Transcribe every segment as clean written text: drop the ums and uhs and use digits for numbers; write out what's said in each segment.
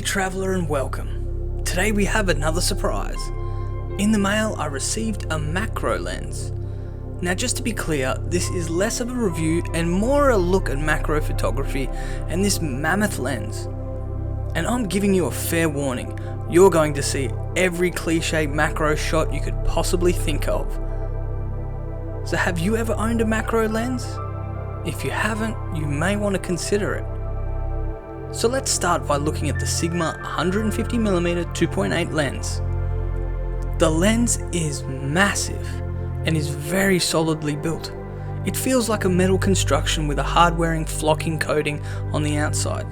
traveller, and welcome. Today we have another surprise. In the mail I received a macro lens. Now just to be clear, this is less of a review and more a look at macro photography and this mammoth lens. And I'm giving you a fair warning, you're going to see every cliche macro shot you could possibly think of. So have you ever owned a macro lens? If you haven't, you may want to consider it. So let's start by looking at the Sigma 150mm 2.8 lens. The lens is massive and is very solidly built. It feels like a metal construction with a hard-wearing flocking coating on the outside.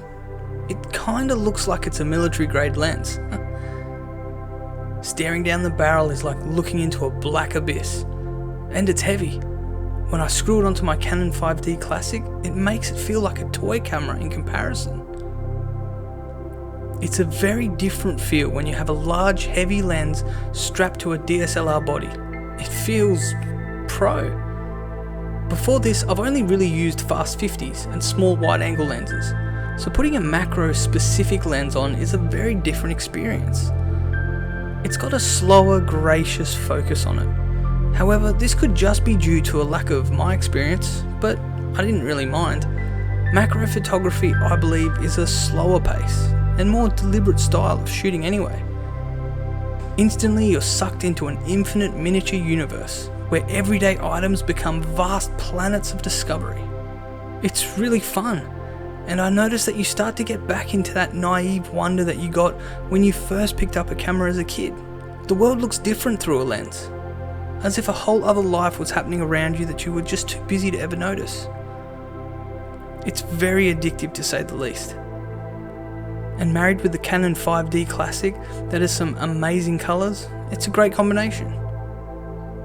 It kinda looks like it's a military grade lens. Staring down the barrel is like looking into a black abyss. And it's heavy. When I screw it onto my Canon 5D Classic, it makes it feel like a toy camera in comparison. It's a very different feel when you have a large heavy lens strapped to a DSLR body. It feels pro. Before this, I've only really used fast 50s and small wide angle lenses, so putting a macro specific lens on is a very different experience. It's got a slower, gracious focus on it. However, this could just be due to a lack of my experience, but I didn't really mind. Macro photography, I believe, is a slower pace and more deliberate style of shooting anyway. Instantly you're sucked into an infinite miniature universe where everyday items become vast planets of discovery. It's really fun, and I noticed that you start to get back into that naive wonder that you got when you first picked up a camera as a kid. The world looks different through a lens, as if a whole other life was happening around you that you were just too busy to ever notice. It's very addictive to say the least. And married with the Canon 5D Classic that has some amazing colours, it's a great combination.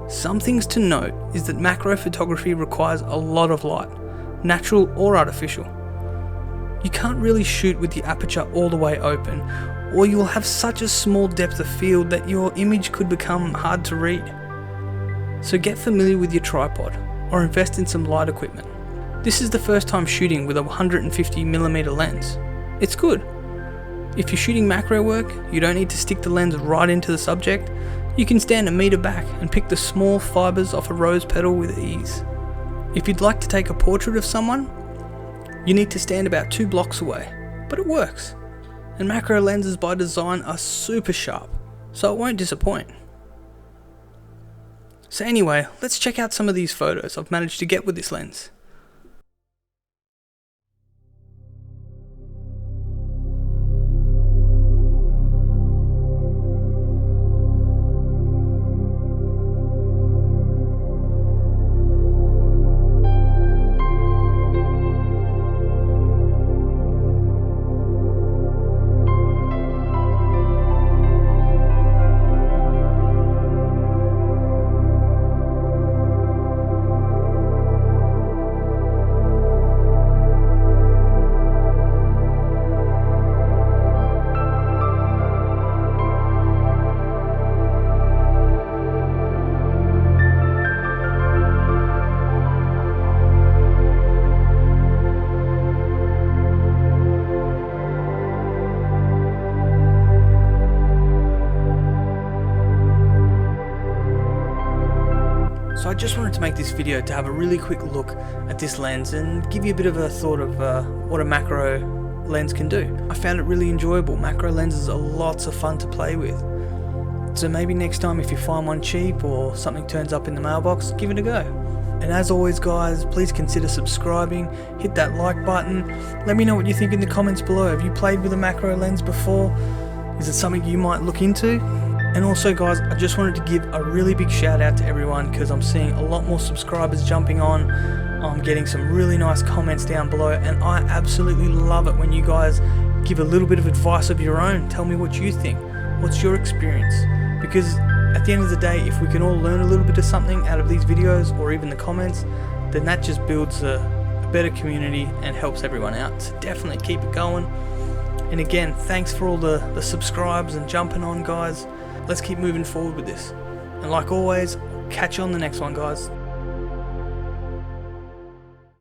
Some things to note is that macro photography requires a lot of light, natural or artificial. You can't really shoot with the aperture all the way open, or you'll have such a small depth of field that your image could become hard to read. So get familiar with your tripod, or invest in some light equipment. This is the first time shooting with a 150mm lens. It's good. If you're shooting macro work, you don't need to stick the lens right into the subject. You can stand a metre back and pick the small fibres off a rose petal with ease. If you'd like to take a portrait of someone, you need to stand about 2 blocks away, but it works. And macro lenses by design are super sharp, so it won't disappoint. So anyway, let's check out some of these photos I've managed to get with this lens. So I just wanted to make this video to have a really quick look at this lens and give you a bit of a thought of what a macro lens can do. I found it really enjoyable. Macro lenses are lots of fun to play with. So maybe next time if you find one cheap or something turns up in the mailbox, give it a go. And as always guys, please consider subscribing, hit that like button, let me know what you think in the comments below. Have you played with a macro lens before? Is it something you might look into? And also guys, I just wanted to give a really big shout out to everyone because I'm seeing a lot more subscribers jumping on. I'm getting some really nice comments down below, and I absolutely love it when you guys give a little bit of advice of your own. Tell me what you think. What's your experience? Because at the end of the day, if we can all learn a little bit of something out of these videos or even the comments, then that just builds a better community and helps everyone out. So definitely keep it going. And again, thanks for all the subscribes and jumping on guys. Let's keep moving forward with this. And like always, catch you on the next one guys.